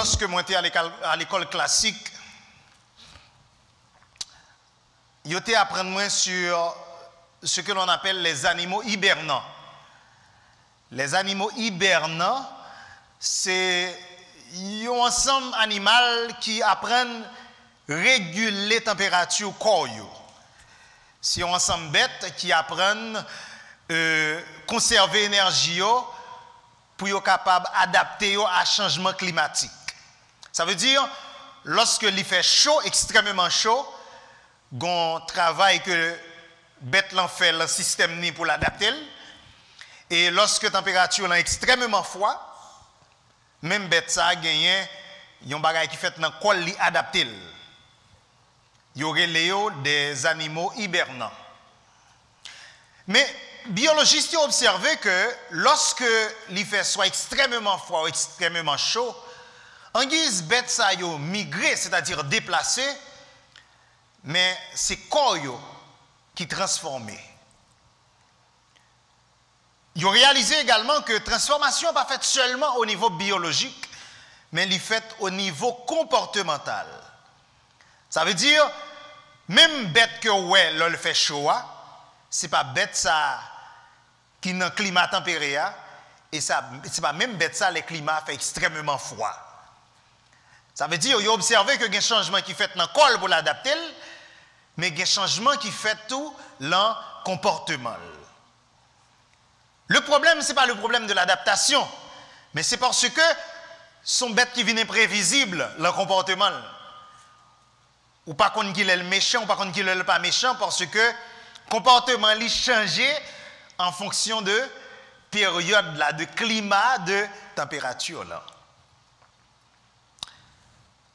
lorsque moi j'étais à l'école classique, j'étais apprendre moi sur ce que l'on appelle les animaux hibernants. Les animaux hibernants, c'est un ensemble animal qui apprennent à réguler la température corps. C'est un ensemble bête qui apprennent à conserver l'énergie pour être capable d'adapter à changement climatique. Ça veut dire, lorsque il fait chaud, extrêmement chaud, on travaille que bête l'en fait le système pour l'adapter. Et lorsque la température est extrêmement froide, même bête ça a gagné, il y a un bagage qui fait dans le col adapté. Il y aurait des animaux hibernants. Mais biologistes ont observé que lorsque il fait soit extrêmement froid ou extrêmement chaud, en guise bête ça yo migré, c'est-à-dire déplacé, mais c'est corps qui transformé. Ils ont réalisé également que la transformation n'est pas faite seulement au niveau biologique, mais elle est faite au niveau comportemental. Ça veut dire, même bête que ouais, le fait chaud, ce n'est pas bête ça qui est dans le climat tempéré, et ce n'est pas même bête ça, le climat fait extrêmement froid. Ça veut dire, ils ont observé que il y a un changement qui fait dans le col pour l'adapter, mais il y a un changement qui fait tout dans le comportement. Le problème, ce n'est pas le problème de l'adaptation, mais c'est parce que son bête qui vient imprévisible, le comportement. Ou pas qu'on qu'il est le méchant, ou pas qu'on qu'il est le pas méchant, parce que le comportement lui changé en fonction de période, là, de climat, de température. Là.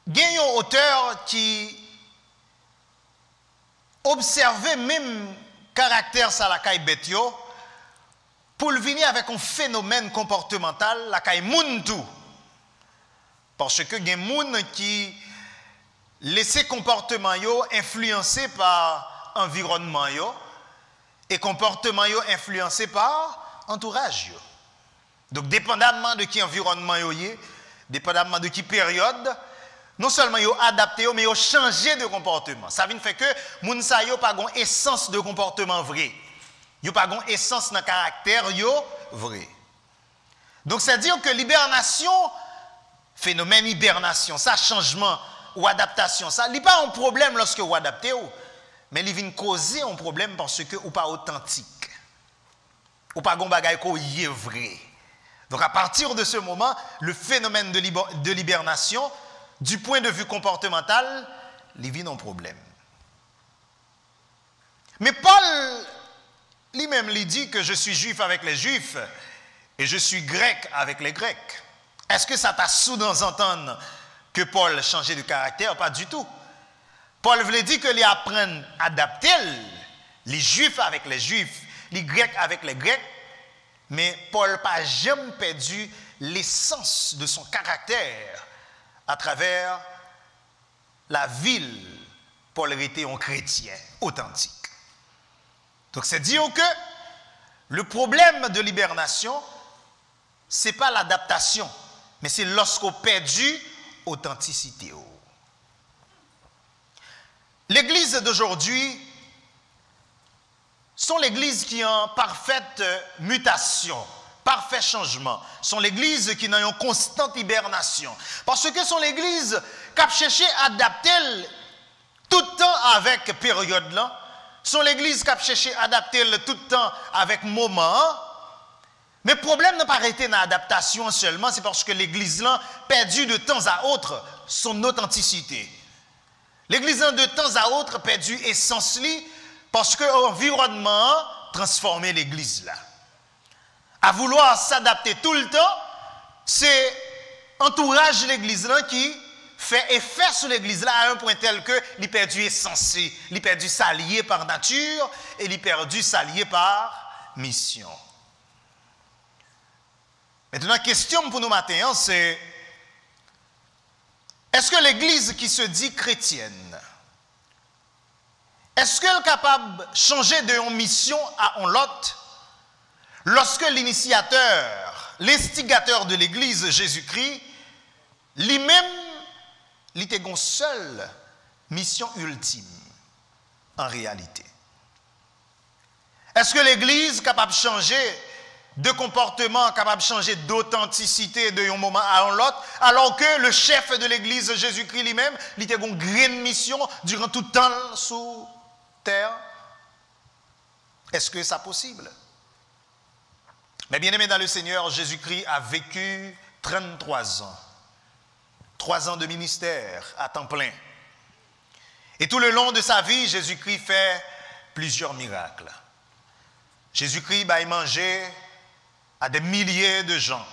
Il y a un auteur qui observait même caractère ça la caille bête pour le venir avec un phénomène comportemental la caille moun tout. Parce que il y a des gens qui laissent comportement influencé par environnement et comportement influencé par entourage. Donc dépendamment de qui environnement dépendamment de qui période, non seulement ils ont adapté, mais ils ont changé de comportement. Ça veut dire que les gens n'ont pas une essence de comportement vrai. Ils n'ont pas une essence dans le caractère vrai. Donc, c'est-à-dire que l'hibernation, phénomène hibernation, ça, changement ou adaptation, ça, n'est pas un problème lorsque vous adaptez, mais il vient causer un problème parce que vous n'êtes pas authentique. Vous n'avez pas un bagage qui est vrai. Donc, à partir de ce moment, le phénomène de l'hibernation, du point de vue comportemental, il vient un problème. Mais Paul, lui-même, lui dit que je suis juif avec les juifs et je suis grec avec les grecs. Est-ce que ça t'a sous-entendre que Paul changeait de caractère? Pas du tout. Paul voulait dire que les apprennent à adapter les juifs avec les juifs, les grecs avec les grecs, mais Paul n'a pas jamais perdu l'essence de son caractère à travers la ville. Paul était un chrétien authentique. Donc c'est dire que le problème de l'hibernation, ce n'est pas l'adaptation, mais c'est lorsqu'on perdu authenticité. L'église d'aujourd'hui sont l'église qui est en parfaite mutation, parfait changement. Sont l'église qui est en constante hibernation. Parce que sont l'église qui a cherché à adapter tout le temps avec période là. Sont l'église qui a cherché à adapter tout le temps avec moment. Mais le problème n'a pas arrêté dans l'adaptation seulement, c'est parce que l'église là perdu de temps à autre son authenticité. L'église là de temps à autre perdu essence li parce que l'environnement transformé l'église là. À vouloir s'adapter tout le temps, c'est entourage de l'église là qui fait effet sur l'église là à un point tel que il perdu essence, il perdu s'allier par nature et il perdu s'allier par mission. Maintenant, la question pour nous matin, c'est est-ce que l'église qui se dit chrétienne, est-ce qu'elle est capable de changer de mission à un lot lorsque l'initiateur, l'instigateur de l'église, Jésus-Christ, lui-même, il était une seule mission ultime, en réalité. Est-ce que l'Église est capable de changer de comportement, capable de changer d'authenticité de un moment à l'autre, alors que le chef de l'Église, Jésus-Christ lui-même, il était une grande mission durant tout le temps sous terre? Est-ce que c'est possible? Mais bien aimé dans le Seigneur, Jésus-Christ a vécu 33 ans. 3 ans de ministère à temps plein. Et tout le long de sa vie, Jésus-Christ fait plusieurs miracles. Jésus-Christ a mangé à des milliers de gens.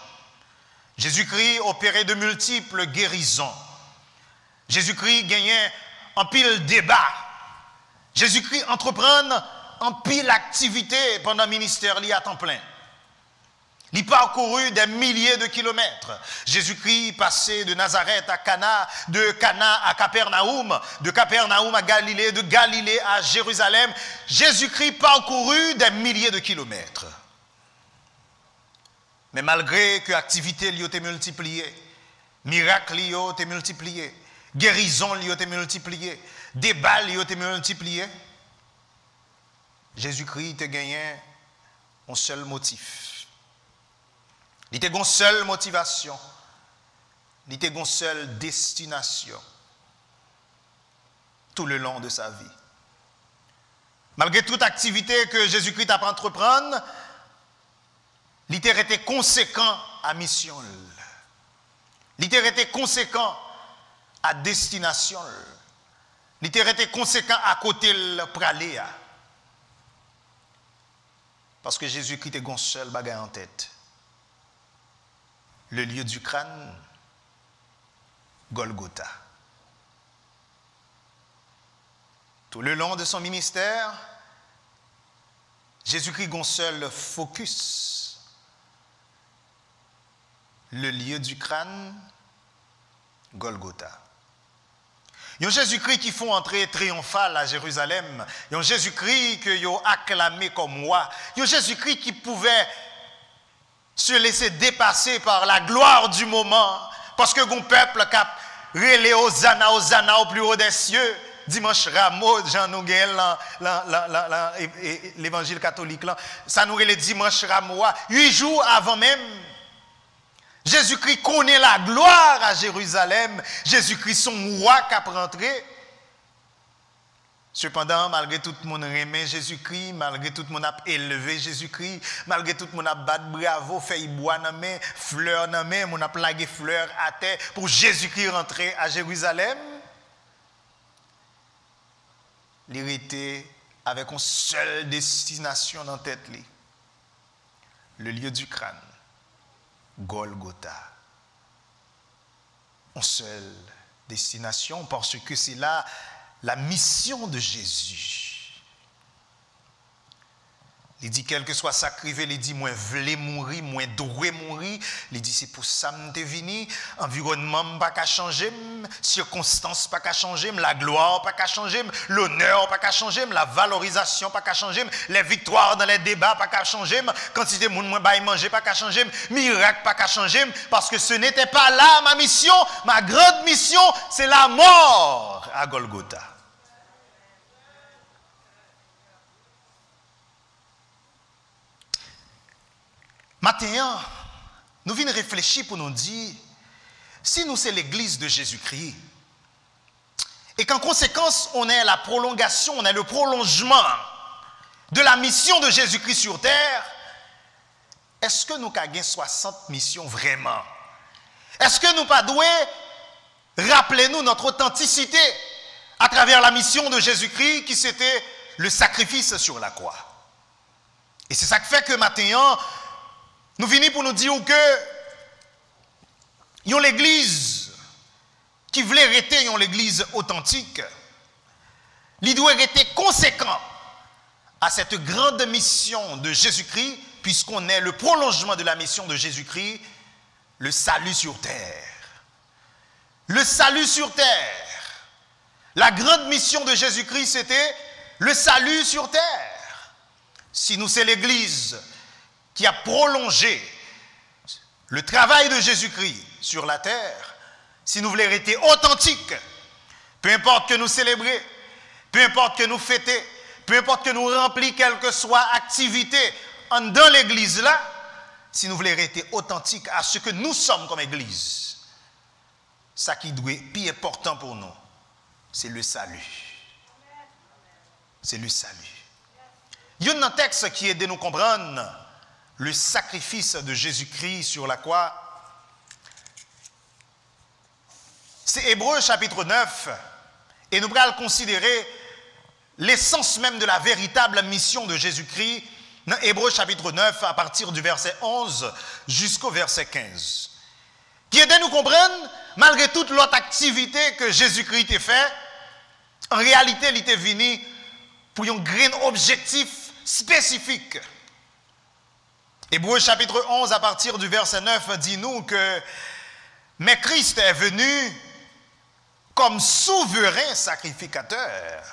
Jésus-Christ opérait de multiples guérisons. Jésus-Christ gagnait en pile débat. Jésus-Christ entreprend en pile activité pendant le ministère lié à temps plein. Il parcouru des milliers de kilomètres. Jésus-Christ passait de Nazareth à Cana, de Cana à Capernaum, de Capernaum à Galilée, de Galilée à Jérusalem. Jésus-Christ parcouru des milliers de kilomètres. Mais malgré que l'activité lui a été multipliée, miracles lui ont été multipliés, guérisons lui ont été multipliés, débats lui ont été multipliés, Jésus-Christ a gagné un seul motif. Il était une seule motivation. Il était une seule destination. Tout le long de sa vie. Malgré toute activité que Jésus-Christ a pu entreprendre, il était conséquent à mission. Il était conséquent à destination. Il était conséquent à côté de praléa. Parce que Jésus-Christ était un seul bagage en tête. Le lieu du crâne, Golgotha. Tout le long de son ministère, Jésus-Christ a un seul focus. Le lieu du crâne, Golgotha. Il y a Jésus-Christ qui font entrer triomphal à Jérusalem. Il y a Jésus-Christ qui a acclamé comme roi. Il y a Jésus-Christ qui pouvait se laisser dépasser par la gloire du moment. Parce que le peuple qui a relé Hosanna au plus haut des cieux. Dimanche Rameau, Jean Nouguel, l'évangile catholique, là, ça nous relé dimanche Rameau. 8 jours avant même, Jésus-Christ connaît la gloire à Jérusalem. Jésus-Christ son roi qui a rentré. Cependant, malgré tout le monde aimé Jésus-Christ, malgré tout le monde a élevé Jésus-Christ, malgré tout le monde a battu bravo, fait bois dans main, fleurs dans main, on a plagué fleurs à terre pour Jésus-Christ rentrer à Jérusalem. Il était avec une seule destination dans la tête, le lieu du crâne, Golgotha. Une seule destination parce que c'est là la mission de Jésus. Il dit, quel que soit sacrifié, il dit, moi, voulais mourir, moi, dois mourir. Il dit, c'est pour ça que je suis venu. Environnement pas qu'à changer, circonstances pas qu'à changer, la gloire pas qu'à changer, l'honneur pas qu'à changer, la valorisation pas qu'à changer, les victoires dans les débats pas qu'à changer, quantité de monde moi manger pas qu'à changer, miracle pas qu'à changer, parce que ce n'était pas là ma mission. Ma grande mission, c'est la mort à Golgotha. Maintenant, nous venons réfléchir pour nous dire, si nous c'est l'église de Jésus-Christ, et qu'en conséquence, on est la prolongation, on est le prolongement de la mission de Jésus-Christ sur terre, est-ce que nous avons 60 missions vraiment? Est-ce que nous pas doué rappeler nous notre authenticité à travers la mission de Jésus-Christ qui c'était le sacrifice sur la croix? Et c'est ça qui fait que maintenant, nous venons pour nous dire que l'église qui voulait rester l'église authentique, il doit rester conséquent à cette grande mission de Jésus-Christ, puisqu'on est le prolongement de la mission de Jésus-Christ, le salut sur terre. Le salut sur terre. La grande mission de Jésus-Christ, c'était le salut sur terre. Si nous, c'est l'église qui a prolongé le travail de Jésus-Christ sur la terre, si nous voulons rester authentiques, peu importe que nous célébrions, peu importe que nous fêtons, peu importe que nous remplissions quelle que soit activité dans l'église là, si nous voulons rester authentiques à ce que nous sommes comme église, ça qui doit être plus important pour nous, c'est le salut. C'est le salut. Il y a un texte qui aide à nous comprendre le sacrifice de Jésus-Christ sur la croix. C'est Hébreux chapitre 9. Et nous allons considérer l'essence même de la véritable mission de Jésus-Christ dans Hébreux chapitre 9 à partir du verset 11 jusqu'au verset 15. Qui aide à nous comprendre, malgré toute l'autre activité que Jésus-Christ a fait, en réalité, il était venu pour un grand objectif spécifique. Hébreux chapitre 11 à partir du verset 9 dit-nous que mais Christ est venu comme souverain sacrificateur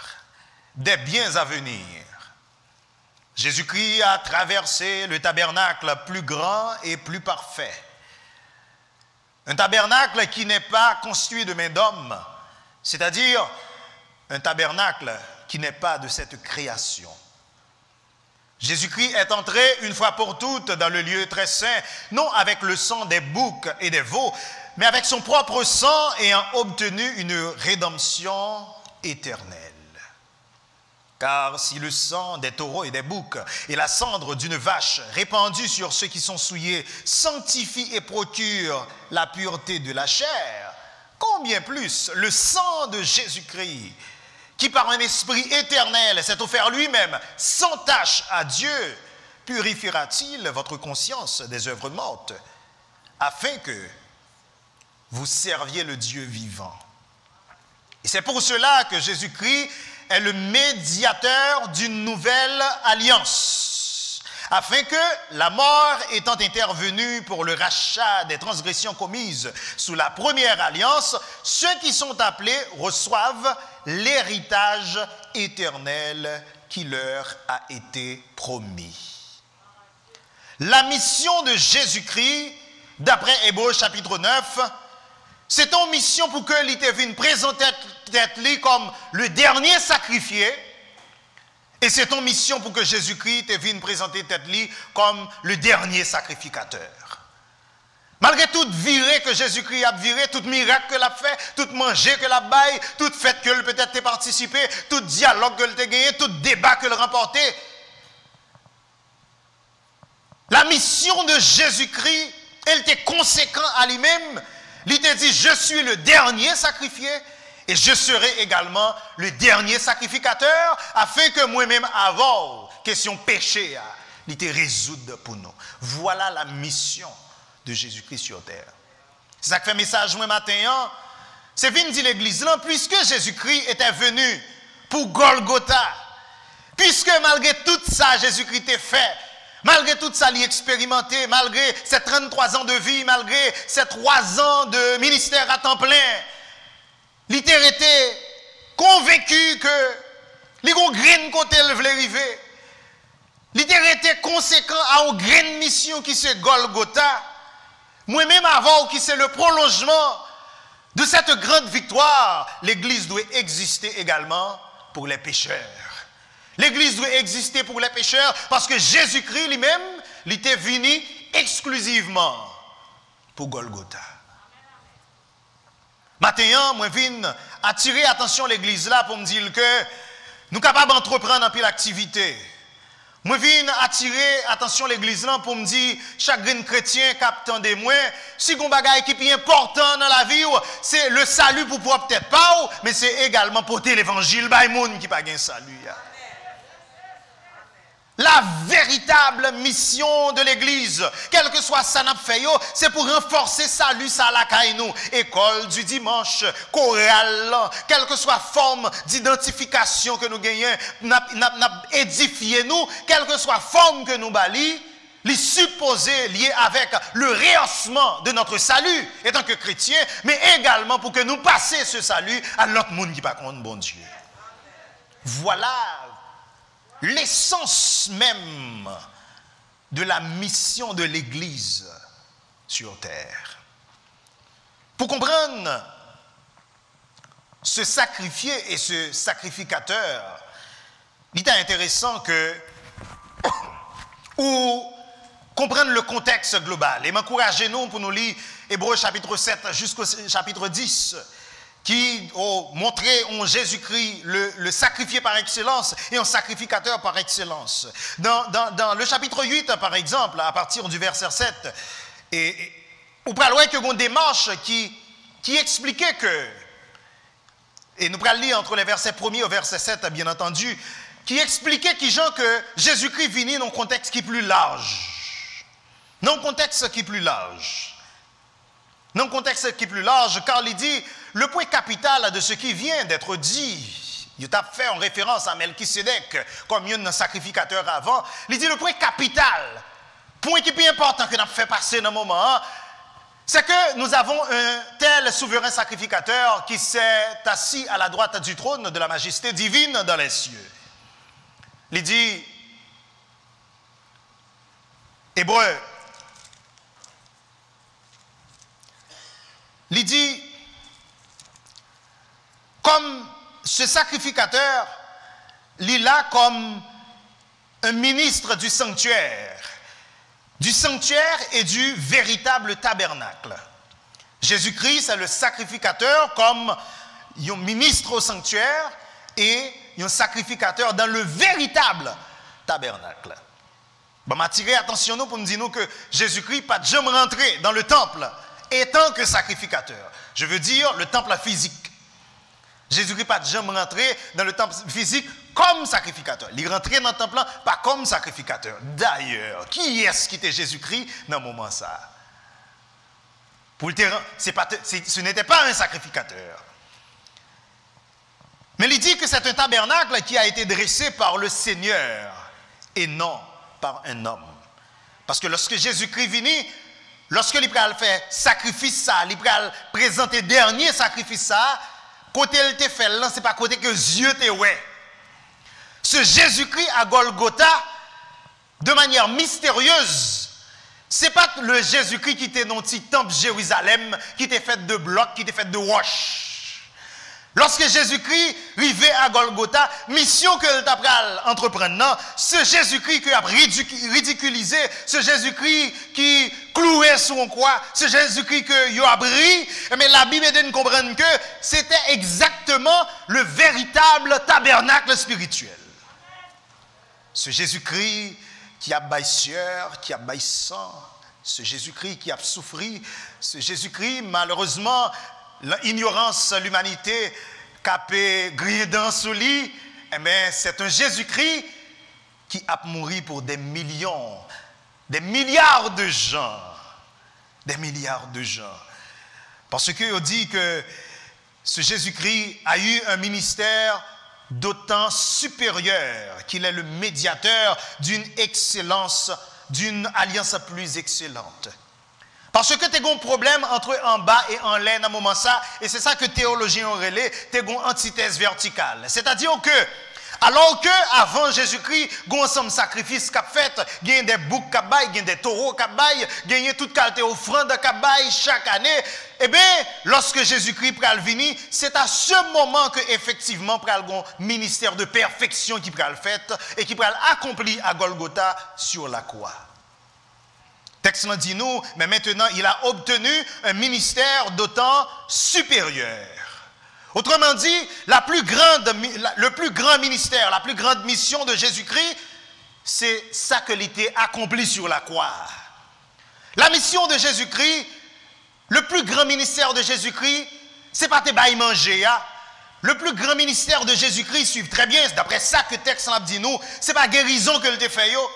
des biens à venir. Jésus-Christ a traversé le tabernacle plus grand et plus parfait. Un tabernacle qui n'est pas construit de main d'homme, c'est-à-dire un tabernacle qui n'est pas de cette création. Jésus-Christ est entré une fois pour toutes dans le lieu très saint, non avec le sang des boucs et des veaux, mais avec son propre sang ayant obtenu une rédemption éternelle. Car si le sang des taureaux et des boucs et la cendre d'une vache répandue sur ceux qui sont souillés sanctifie et procure la pureté de la chair, combien plus le sang de Jésus-Christ, qui par un esprit éternel s'est offert lui-même sans tache à Dieu, purifiera-t-il votre conscience des œuvres mortes, afin que vous serviez le Dieu vivant. Et c'est pour cela que Jésus-Christ est le médiateur d'une nouvelle alliance, afin que, la mort étant intervenue pour le rachat des transgressions commises sous la première alliance, ceux qui sont appelés reçoivent l'héritage éternel qui leur a été promis. La mission de Jésus-Christ, d'après Hébreux chapitre 9, c'est une mission pour que l'État vienne présenter tête comme le dernier sacrifié, et c'est une mission pour que Jésus-Christ vienne présenter tête comme le dernier sacrificateur. Malgré toute virée que Jésus-Christ a viré, tout miracle qu'il a fait, tout manger qu'il a baillé, toute fête qu'il peut-être a participé, tout dialogue qu'il a gagné, tout débat qu'il a remporté, la mission de Jésus-Christ, elle était conséquente à lui-même. Il t'a dit, je suis le dernier sacrifié et je serai également le dernier sacrificateur afin que moi-même, avant, question péché, il te résoudre pour nous. Voilà la mission de Jésus-Christ sur terre. C'est ça que fait message moi matin. C'est venu dire l'église là, puisque Jésus-Christ était venu pour Golgotha, puisque malgré tout ça, Jésus-Christ était fait, malgré tout ça, il a expérimenté, malgré ses 33 ans de vie, malgré ses 3 ans de ministère à temps plein, il était convaincu que les gros graines côté il voulait arriver. Il était conséquent à une grande mission qui c'est Golgotha. Moi-même avant qui c'est le prolongement de cette grande victoire, l'église doit exister également pour les pécheurs. L'église doit exister pour les pécheurs parce que Jésus-Christ lui-même, il était venu exclusivement pour Golgotha. Maintenant, moi, je viens attirer attention à l'église là pour me dire que nous sommes capables d'entreprendre un peu l'activité. Moi, je viens attirer attention à l'église là pour me dire chaque chrétien captant des moins, si on bagaille qui est important dans la vie, c'est le salut pour pouvoir peut-être pas, mais c'est également porter l'évangile par les gens qui n'ont pas de salut. La véritable mission de l'église, quel que soit ça n'a fait, c'est pour renforcer salut ça la caille nous, école du dimanche, chorale, quelle que soit forme d'identification que nous gagnons, n'a édifié nous, quelle que soit forme que nous bali, les supposés liés avec le rehaussement de notre salut, étant que chrétiens, mais également pour que nous passions ce salut à l'autre monde qui pas contre bon Dieu. Voilà l'essence même de la mission de l'Église sur terre. Pour comprendre ce sacrifié et ce sacrificateur, il est intéressant que ou comprendre le contexte global. Et m'encouragez-nous pour nous lire Hébreux chapitre 7 jusqu'au chapitre 10, qui ont montré en Jésus-Christ le sacrifié par excellence et un sacrificateur par excellence. Dans le chapitre 8, par exemple, à partir du verset 7, on peut voir qu'il y a une démarche qui expliquait que, et nous allons lire entre les versets 1er au verset 7, bien entendu, qui expliquait que Jésus-Christ venait dans un contexte qui est plus large. Dans un contexte qui est plus large. Dans un contexte qui est plus large, car il dit, le point capital de ce qui vient d'être dit, il a fait en référence à Melchisédek, comme un sacrificateur avant, il dit le point capital, point qui est plus important que nous avons fait passer dans le moment, c'est que nous avons un tel souverain sacrificateur qui s'est assis à la droite du trône de la majesté divine dans les cieux. Il dit, Hébreux, il dit, comme ce sacrificateur, il est là comme un ministre du sanctuaire et du véritable tabernacle. Jésus-Christ, c'est le sacrificateur comme un ministre au sanctuaire et un sacrificateur dans le véritable tabernacle. Bon, m'attirer attention pour nous dire que Jésus-Christ pas jamais rentré dans le temple étant que sacrificateur. Je veux dire le temple physique. Jésus-Christ pas jamais rentré dans le temple physique comme sacrificateur. Il est rentré dans le temple pas comme sacrificateur. D'ailleurs, qui est-ce qui était Jésus-Christ dans le moment ça? Ce n'était pas un sacrificateur. Mais il dit que c'est un tabernacle qui a été dressé par le Seigneur et non par un homme. Parce que lorsque Jésus-Christ vient, lorsqu'il a fait sacrifice ça, il a présenté dernier sacrifice ça, côté il te fait là, c'est pas côté que Dieu te ouais. Ce Jésus-Christ à Golgotha, de manière mystérieuse, c'est pas le Jésus-Christ qui était dans le petit temple Jérusalem, qui était fait de blocs, qui était fait de roches. Lorsque Jésus-Christ arrivait à Golgotha, mission que le tapral entreprenant, ce Jésus-Christ qui a ridiculisé, ce Jésus-Christ qui clouait sur un croix, ce Jésus-Christ qui a pris, mais la Bible nous comprendre que c'était exactement le véritable tabernacle spirituel. Ce Jésus-Christ qui a baillé sueur, qui a baillé sang, ce Jésus-Christ qui a souffert, ce Jésus-Christ malheureusement l'ignorance, l'humanité, capé, grillé dans sous lit, mais c'est un Jésus-Christ qui a mouru pour des millions, des milliards de gens. Des milliards de gens. Parce qu'on dit que ce Jésus-Christ a eu un ministère d'autant supérieur qu'il est le médiateur d'une excellence, d'une alliance plus excellente. Parce que tu as un problème entre en bas et en l'air à un moment ça, et c'est ça que théologiens ont relé, tu as une antithèse verticale. C'est-à-dire que, alors que avant Jésus-Christ, il y a un ensemble de sacrifices qu'a fait, il y a des boucs qu'a baillé, il y a des taureaux qu'a baillé, il y a toute qualité offrande qu'a baillé chaque année. Eh bien, lorsque Jésus-Christ pral venir, c'est à ce moment que effectivement pral un ministère de perfection qui pral fait et qui pral accompli à Golgotha sur la croix. Le texte nous dit nous, mais maintenant il a obtenu un ministère d'autant supérieur. Autrement dit, le plus grand ministère, la plus grande mission de Jésus-Christ, c'est ça que l'était accompli sur la croix. La mission de Jésus-Christ, le plus grand ministère de Jésus-Christ, c'est pas te bailler manger. Hein? Le plus grand ministère de Jésus-Christ, suivez très bien, c'est d'après ça que le texte nous dit nous, c'est pas guérison que le te fait yo.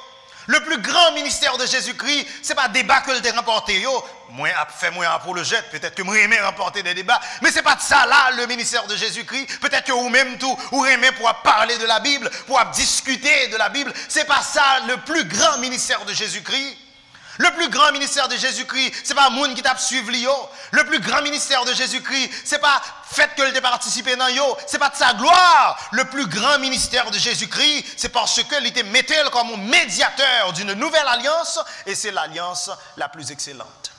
Le plus grand ministère de Jésus-Christ, ce n'est pas débat que le remporté. Moi, fait moi apologète, peut-être que moi aimé remporter des débats, mais ce n'est pas de ça là, le ministère de Jésus-Christ. Peut-être que vous-même tout, vous aimez pour parler de la Bible, pour discuter de la Bible. Ce n'est pas ça le plus grand ministère de Jésus-Christ. Le plus grand ministère de Jésus-Christ, ce n'est pas le monde qui t'a suivi. Le plus grand ministère de Jésus-Christ, ce n'est pas le fait que tu participé dans yo, ce n'est pas de sa gloire. Le plus grand ministère de Jésus-Christ, c'est parce qu'il était mis comme un médiateur d'une nouvelle alliance, et c'est l'alliance la plus excellente.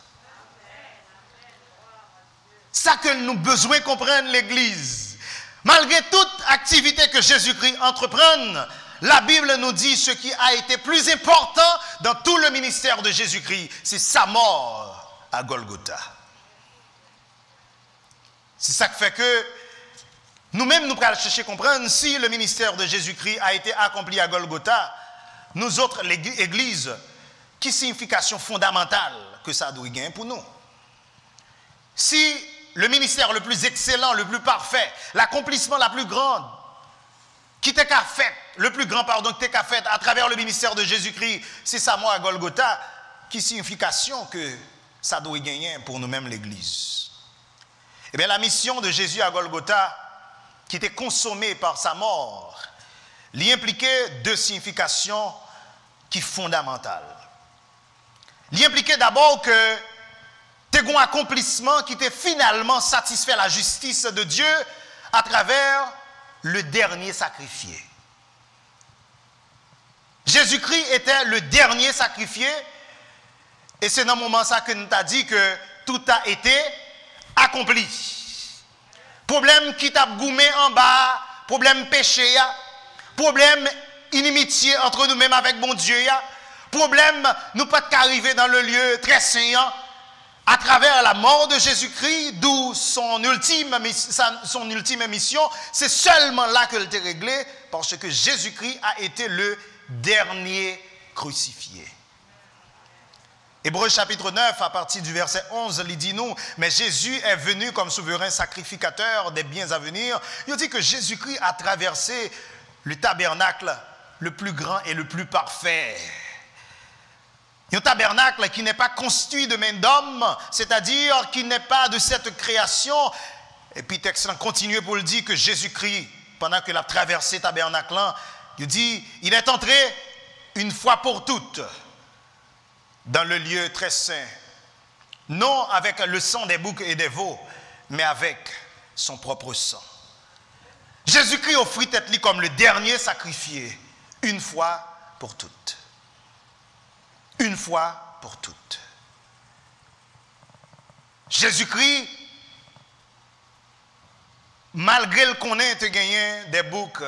Ça que nous besoin comprendre l'Église. Malgré toute activité que Jésus-Christ entreprenne, la Bible nous dit ce qui a été plus important dans tout le ministère de Jésus-Christ, c'est sa mort à Golgotha. C'est ça qui fait que nous-mêmes, nous allons chercher à comprendre si le ministère de Jésus-Christ a été accompli à Golgotha, nous autres, l'Église, quelle signification fondamentale que ça doit gagner pour nous. Si le ministère le plus excellent, le plus parfait, l'accomplissement la plus grande, qui t'est qu'à fait, le plus grand pardon qui t'est qu'à fait à travers le ministère de Jésus-Christ, c'est sa mort à Golgotha, quelle signification que ça doit gagner pour nous-mêmes l'Église. Eh bien, la mission de Jésus à Golgotha, qui était consommée par sa mort, lui impliquait deux significations qui sont fondamentales. Il impliquait d'abord que c'était un accomplissement qui était finalement satisfait la justice de Dieu à travers le dernier sacrifié. Jésus-Christ était le dernier sacrifié et c'est dans ce moment ça que nous t'a dit que tout a été accompli. Problème qui t'a goumé en bas, problème péché, problème inimitié entre nous-mêmes avec bon Dieu, problème nous pas qu'arriver dans le lieu très saint à travers la mort de Jésus-Christ, d'où son ultime mission, c'est seulement là que l'était réglé, parce que Jésus-Christ a été le dernier crucifié. Hébreux chapitre 9, à partir du verset 11, il dit nous, mais Jésus est venu comme souverain sacrificateur des biens à venir. Il dit que Jésus-Christ a traversé le tabernacle le plus grand et le plus parfait. Un tabernacle qui n'est pas constitué de main d'homme, c'est-à-dire qui n'est pas de cette création. Et puis texte continue pour le dire que Jésus-Christ, pendant qu'il a traversé le tabernacle, il dit, il est entré une fois pour toutes dans le lieu très saint, non avec le sang des boucs et des veaux, mais avec son propre sang. Jésus-Christ offrit tête lui comme le dernier sacrifié, une fois pour toutes. Une fois pour toutes. Jésus-Christ, malgré le qu'on ait gagné des boucs,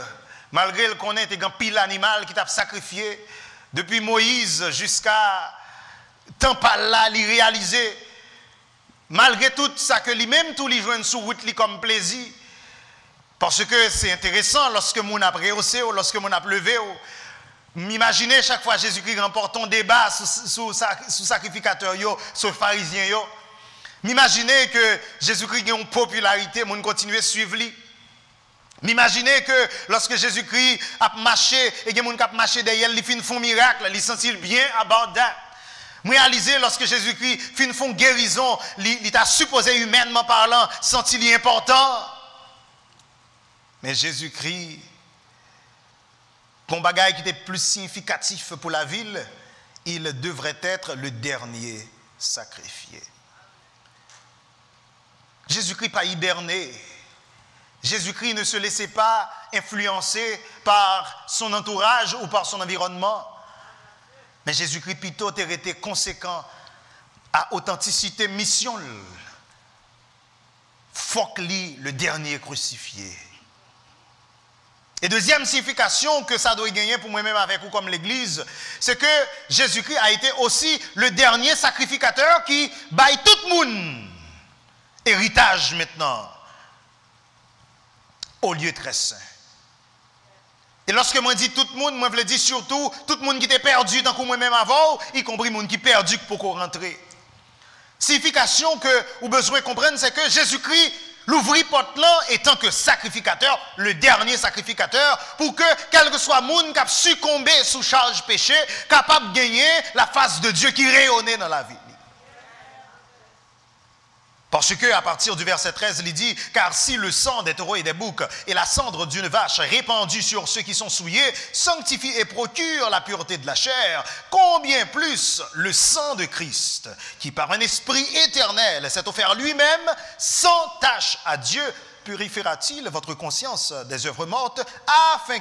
malgré le qu'on ait gagné pile animal qui t'a sacrifié, depuis Moïse jusqu'à temps par là, il réalisé, malgré tout ça que lui-même, tout lui joigne sous route comme plaisir, parce que c'est intéressant lorsque mon a rehaussé ou lorsque mon a levé. M'imaginez chaque fois Jésus-Christ remporte un débat sous sacrificateur, sur pharisien. M'imaginez que Jésus-Christ a une popularité, mon continue à suivre lui. M'imaginez que lorsque Jésus-Christ a marché, et que mon cap marché derrière, il fait un miracle, il sentit bien abordant. Réaliser lorsque Jésus-Christ fait une guérison, il t'a supposé humainement parlant, senti important. Mais Jésus-Christ, pour un bagage qui était plus significatif pour la ville, il devrait être le dernier sacrifié. Jésus-Christ pas hiberné. Jésus-Christ ne se laissait pas influencer par son entourage ou par son environnement. Mais Jésus-Christ plutôt était conséquent à authenticité mission. Faut que lui, le dernier crucifié. Et deuxième signification que ça doit gagner pour moi-même avec vous comme l'Église, c'est que Jésus-Christ a été aussi le dernier sacrificateur qui baille tout le monde héritage maintenant au lieu très saint. Et lorsque moi dis tout le monde, moi je dis surtout tout le monde qui était perdu tant que moi-même avant, y compris le monde qui est perdu pour qu'on rentre. Signification que vous besoin de comprendre, c'est que Jésus-Christ l'ouvrit porte là étant que sacrificateur, le dernier sacrificateur, pour que quel que soit le monde qui a succombé sous charge péché, capable de gagner la face de Dieu qui rayonnait dans la vie. Parce que à partir du verset 13, il dit, car si le sang des taureaux et des boucs et la cendre d'une vache répandue sur ceux qui sont souillés sanctifie et procure la pureté de la chair, combien plus le sang de Christ, qui par un esprit éternel s'est offert lui-même sans tache à Dieu, purifiera-t-il votre conscience des œuvres mortes, afin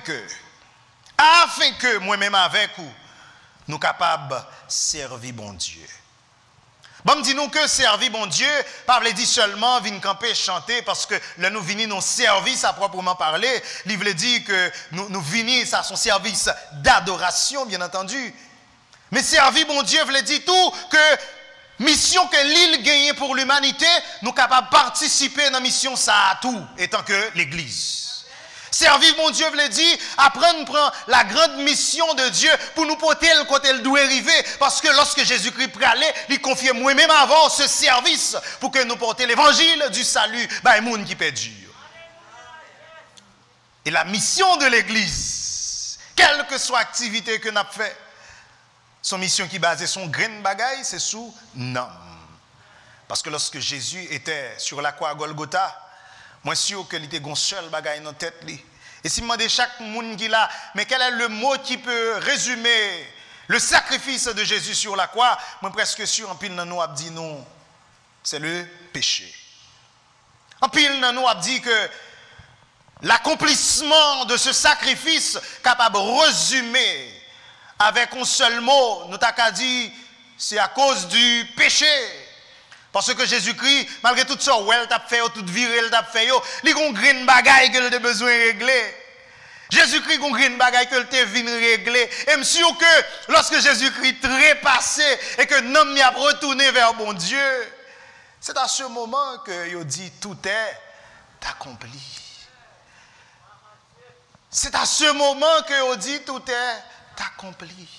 que moi-même avec vous, nous capables de servir bon Dieu. Bon, dis-nous que servir bon Dieu, pas veut dire seulement venir camper chanter, parce que là nous venons nos services à proprement parler. Il veut dire que nous venons à son service d'adoration, bien entendu. Mais servir bon Dieu veut dire tout que mission que l'île gagne pour l'humanité, nous sommes capables de participer à la mission ça à tout, étant que l'Église. Servir mon Dieu veut dire apprendre la grande mission de Dieu pour nous porter le côté il doit arriver. Parce que lorsque Jésus-Christ pralait, il confiait moi-même avant ce service pour que nous portions l'évangile du salut à les gens qui perdu. Et la mission de l'Église, quelle que soit l'activité que nous avons fait, son mission qui est basée sur grain bagaille, c'est sous nom. Parce que lorsque Jésus était sur la croix à Golgotha, moi, je suis sûr qu'il était un seul bagaille dans la tête. Et si je demande chaque monde qui l'a, mais quel est le mot qui peut résumer le sacrifice de Jésus sur la croix? Moi, presque sûr, en pile, nous a dit non, c'est le péché. En pile, nous a dit que l'accomplissement de ce sacrifice, capable de résumer avec un seul mot, nous t'a dit, c'est à cause du péché. Parce que Jésus-Christ, malgré tout ça, il t'a fait, tout viré, il t'a fait, il y a un grain bagaille que a besoin de régler. Jésus-Christ a un grain bagaille que il venu régler. Et je suis sûr que lorsque Jésus-Christ trépassé et que l'homme a retourné vers bon Dieu, c'est à ce moment que il dit tout est accompli. C'est à ce moment que il dit tout est accompli.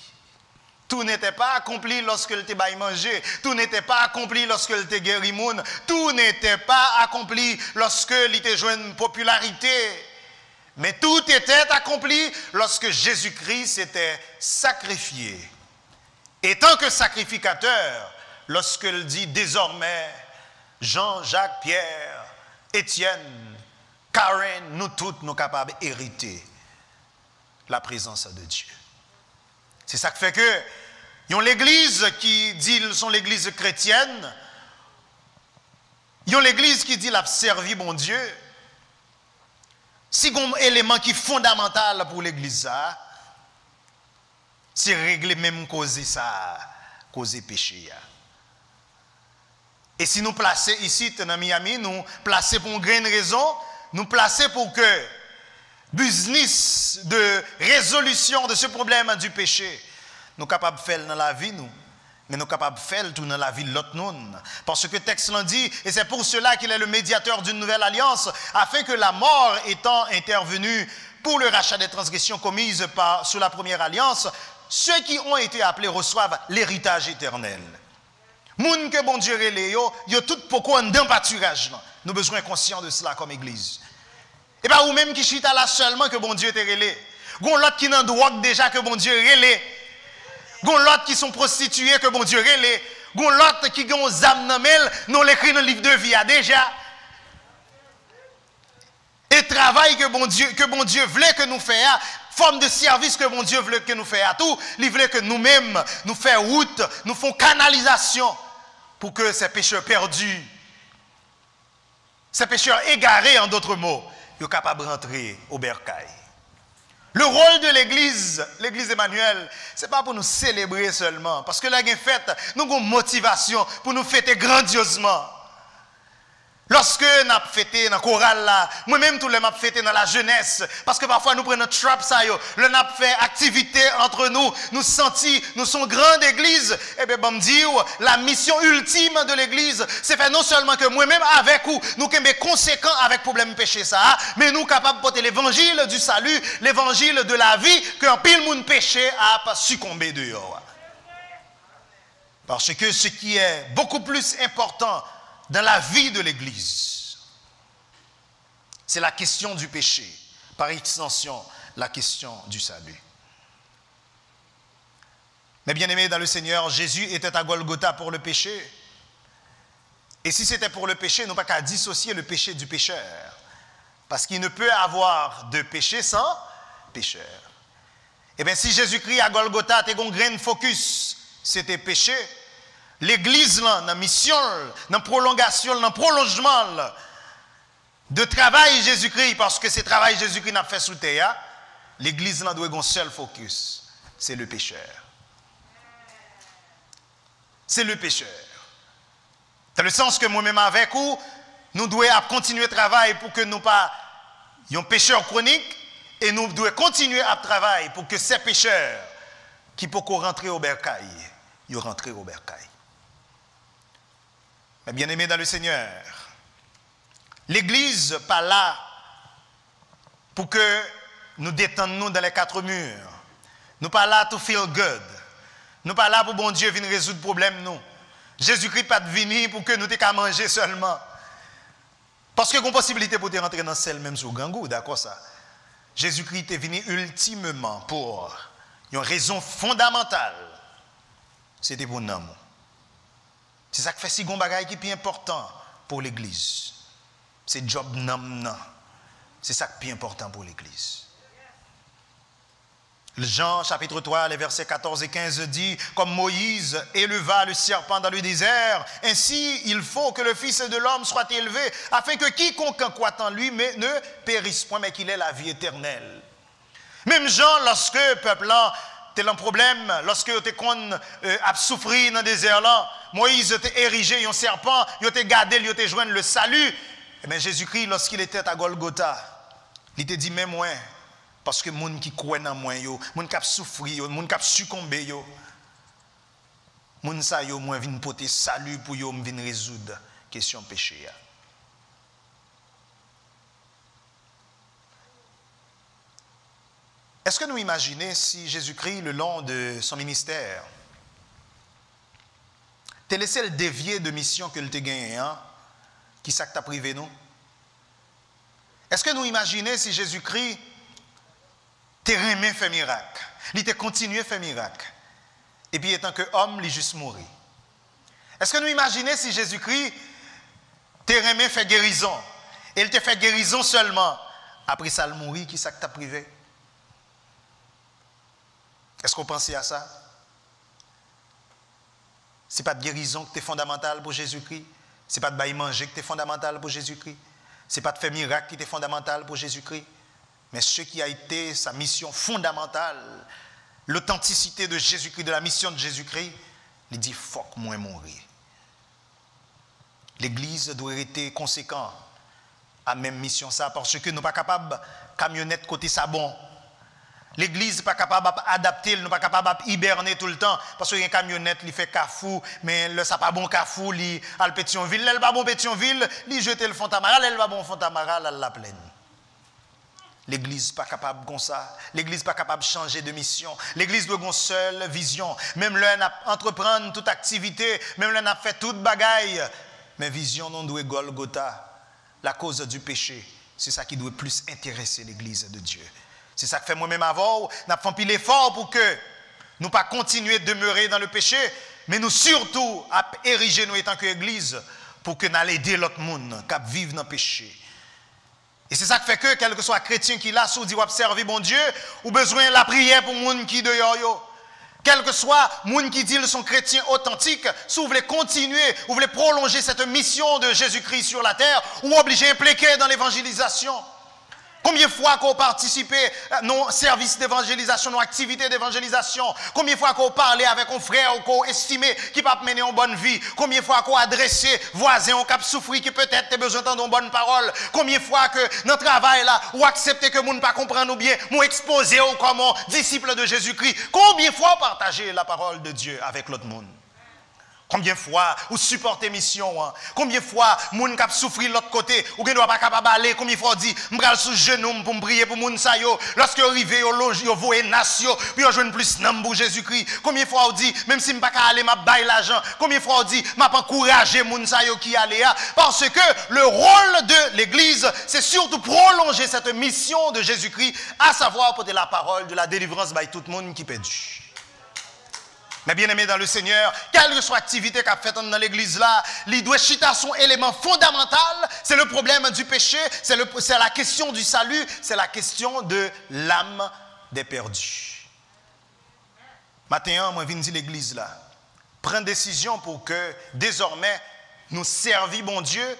Tout n'était pas accompli lorsque il était mangé. Tout n'était pas accompli lorsque il était guéri. Tout n'était pas accompli lorsque il était joué une popularité. Mais tout était accompli lorsque Jésus-Christ s'était sacrifié. Et tant que sacrificateur, lorsqu'il dit désormais, Jean, Jacques, Pierre, Étienne, Karen, nous tous, nous capables d'hériter la présence de Dieu. C'est ça qui fait que ils ont l'église qui dit qu'ils sont l'église chrétienne. Ils ont l'église qui dit la servir bon Dieu. Si un élément qui est fondamental pour l'église, c'est régler même causer ça, causer péché. Et si nous plaçons ici, dans Miami, nous plaçons pour une grande raison, nous plaçons pour que business de résolution de ce problème du péché, nous sommes capables de faire dans la vie, nous. Mais nous sommes capables de faire tout dans la vie de l'autre monde. Parce que le texte l'en dit, et c'est pour cela qu'il est le médiateur d'une nouvelle alliance, afin que la mort étant intervenue pour le rachat des transgressions commises sous la première alliance, ceux qui ont été appelés reçoivent l'héritage éternel. Moun que bon Dieu relé, yo tout pourquoi dans pâturage. Nous avons besoin conscient de cela comme église. Et bien, ou même qui chita là seulement que bon Dieu te relé. Gon l'autre qui n'en drogue déjà que bon Dieu relé. Gon l'autre qui sont prostituées que bon Dieu relé. Gon l'autre qui ont zam namel, nous l'écrit dans le livre de vie déjà. Et travail que bon Dieu voulait que nous fassions, forme de service que bon Dieu voulait que nous fassions, tout, il voulait que nous-mêmes nous fassions route, nous fassions canalisation pour que ces pécheurs perdus, ces pécheurs égarés en d'autres mots, soient capables de rentrer au bercail. Le rôle de l'église Emmanuel, ce n'est pas pour nous célébrer seulement. Parce que là, il y a une fête, nous avons une motivation pour nous fêter grandiosement. Lorsque nous avons fêté dans le choral là, moi-même tout le monde fêté dans la jeunesse, parce que parfois nous prenons notre trap ça yo, le n'a fait activité entre nous, nous sentis, nous sommes grande église, et bien bon me dire la mission ultime de l'église, c'est faire non seulement que moi-même avec vous, nous sommes conséquents avec problème péché ça, mais nous capables de porter l'évangile du salut, l'évangile de la vie, qu'un pile monde péché a pas succombé dehors. Parce que ce qui est beaucoup plus important dans la vie de l'Église, c'est la question du péché, par extension, la question du salut. Mais bien aimés dans le Seigneur, Jésus était à Golgotha pour le péché. Et si c'était pour le péché, nous n'avons pas qu'à dissocier le péché du pécheur. Parce qu'il ne peut avoir de péché sans pécheur. Et bien si Jésus-Christ à Golgotha était un grain de focus, c'était péché. L'église, dans la mission, dans la prolongation, dans le prolongement de travail Jésus-Christ, parce que c'est travail Jésus-Christ n'a fait sous terre, l'église doit avoir un seul focus, c'est le pécheur. C'est le pécheur. Dans le sens que moi-même avec vous, nous devons continuer à travailler pour que nous pas soyons pécheurs chroniques et nous devons continuer à travailler pour que ces pécheurs qui peuvent rentrer au bercail, ils rentrent au bercail. Mais bien aimés dans le Seigneur, l'Église n'est pas là pour que nous détendions dans les quatre murs. Nous ne sommes pas là to feel good. Nous ne sommes pas là pour bon Dieu venir résoudre le problème. Nous. Jésus-Christ n'est pas venu pour que nous ayons qu'à manger seulement. Parce qu'il y a une possibilité pour te rentrer dans celle même sous gangou, d'accord ça? Jésus-Christ est venu ultimement pour une raison fondamentale. C'était pour nous. C'est ça qui fait si bon bagage qui est plus important pour l'Église. C'est job nam. C'est ça qui est plus important pour l'Église. Jean chapitre 3, les versets 14 et 15 dit, comme Moïse éleva le serpent dans le désert, ainsi il faut que le Fils de l'homme soit élevé, afin que quiconque en croit en lui ne périsse point, mais qu'il ait la vie éternelle. Même Jean, lorsque le peuple là, tel un problème, lorsque tu as souffert dans le désert là, Moïse t'a érigé un serpent, il t'a gardé, il t'a joint le salut. Et bien Jésus-Christ, lorsqu'il était à Golgotha, il t'a dit, même moi, parce que les gens qui croient dans moi, les gens qui ont souffert, les gens qui ont succombé, les gens qui viennent porter salut pour venir résoudre la question péché. Est-ce que nous imaginons si Jésus-Christ, le long de son ministère, t'a laissé le dévier de mission que tu as gagné, qui ça que t'a privé nous? Est-ce que nous imaginons si Jésus-Christ t'a remis fait miracle, il t'a continué faire miracle, et puis étant que homme, il juste mourir? Est-ce que nous imaginons si Jésus-Christ t'a remis fait guérison, et il t'a fait guérison seulement, après ça, il mourit, qui ça que t'a privé? Est-ce qu'on pense à ça? Ce n'est pas de guérison qui est fondamentale pour Jésus-Christ. Ce n'est pas de bailler manger qui est fondamental pour Jésus-Christ. Ce n'est pas de faire miracle qui est fondamental pour Jésus-Christ. Mais ce qui a été sa mission fondamentale, l'authenticité de Jésus-Christ, de la mission de Jésus-Christ, il dit, faut que moi mourir. L'Église doit être conséquente à la même mission ça, parce que nous ne sommes pas capables de camionnette côté ça bon. L'Église n'est pas capable d'adapter, elle n'est pas capable d'hiberner tout le temps. Parce qu'il y a une camionnette, il fait cafou, mais le ça pas bon cafou, il a le Pétionville, elle pas bon Pétionville, il jette le Font-Amaral, elle pas bon Font-Amaral, elle la plaine. L'Église n'est pas capable comme ça. L'Église n'est pas capable de changer de mission. L'Église doit avoir une seule vision. Même là, on entreprendre toute activité, même là, on a fait toute bagaille. Mais vision, non doit Golgotha, la cause du péché. C'est ça qui doit plus intéresser l'Église de Dieu. C'est ça que fait moi-même avant, nous avons fait l'effort pour que nous ne pas continuer de demeurer dans le péché, mais nous surtout à ériger nous étant qu'Église pour que nous allions aider l'autre monde qui vivent dans le péché. Et c'est ça qui fait que, quel que soit chrétien qui l'a, si vous dit observer bon Dieu, ou besoin de la prière pour les gens qui dehors. Quel que soit les gens qui disent qu'ils sont chrétiens authentiques, si vous voulez continuer, vous voulez prolonger cette mission de Jésus-Christ sur la terre, ou obligé impliquer dans l'évangélisation. Combien de fois qu'on participe à nos services d'évangélisation, nos activités d'évangélisation? Combien de fois qu'on parle avec un frère ou qu'on estime qui peut mener une bonne vie? Combien de fois qu'on adresse voisins ou qui souffrent qui peut-être a besoin d'entendre une bonne parole? Combien de fois que notre travail là, ou accepter que nous ne pas comprendre bien, nous exposer comme disciples de Jésus-Christ? Combien de fois partager la parole de Dieu avec l'autre monde? Combien de fois vous supportez mission? Combien de fois moun k'ap souffrir de l'autre côté ou qui ne doit pas capable aller? Combien de fois dit m'bral sous genou pour me prier pour moun sa yo? Lorsque arrivé au loge yo voye nation puis yo joine plus nam pour Jésus-Christ. Combien de fois on dit même si m'pas aller m'a bail l'argent? Combien de fois on dit m'a pas encourager moun sa yo qui aller? Parce que le rôle de l'Église c'est surtout prolonger cette mission de Jésus-Christ, à savoir porter la parole de la délivrance by tout le monde qui perdu. Mais bien aimé dans le Seigneur, quelle que soit l'activité qu'a faite dans l'église là, il doit chiter son élément fondamental, c'est le problème du péché, c'est la question du salut, c'est la question de l'âme des perdus. Maintenant, moi, je viens dire l'église là, prendre décision pour que désormais nous servions bon Dieu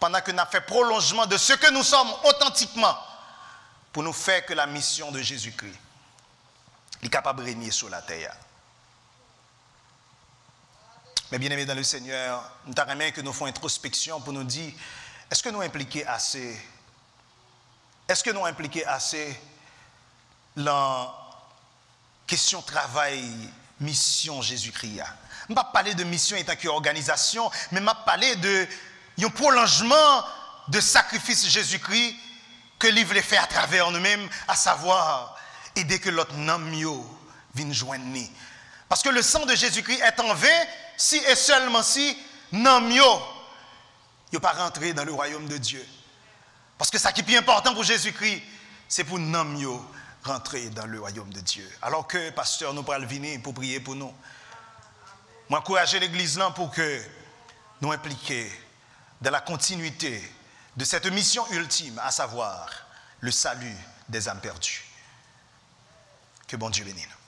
pendant que nous avons fait prolongement de ce que nous sommes authentiquement pour nous faire que la mission de Jésus-Christ est capable de régner sur la terre. Mais bien aimés dans le Seigneur, nous t'aimerais que nous fassions introspection pour nous dire, est-ce que nous impliquons assez? Est-ce que nous impliquons assez dans question travail, mission Jésus-Christ? Je ne vais pas parler de mission en tant qu'organisation, mais je vais parler de un prolongement de sacrifice Jésus-Christ que lui voulait faire à travers nous-mêmes, à savoir aider que l'autre nom vienne joindre nous. Parce que le sang de Jésus-Christ est en vain si et seulement si non mieux il pas rentrer dans le royaume de Dieu. Parce que ce qui est plus important pour Jésus-Christ, c'est pour non mieux rentrer dans le royaume de Dieu. Alors que pasteur nous parle venir pour prier pour nous. Moi encourager l'église là pour que nous impliquions dans la continuité de cette mission ultime, à savoir le salut des âmes perdues. Que bon Dieu bénisse.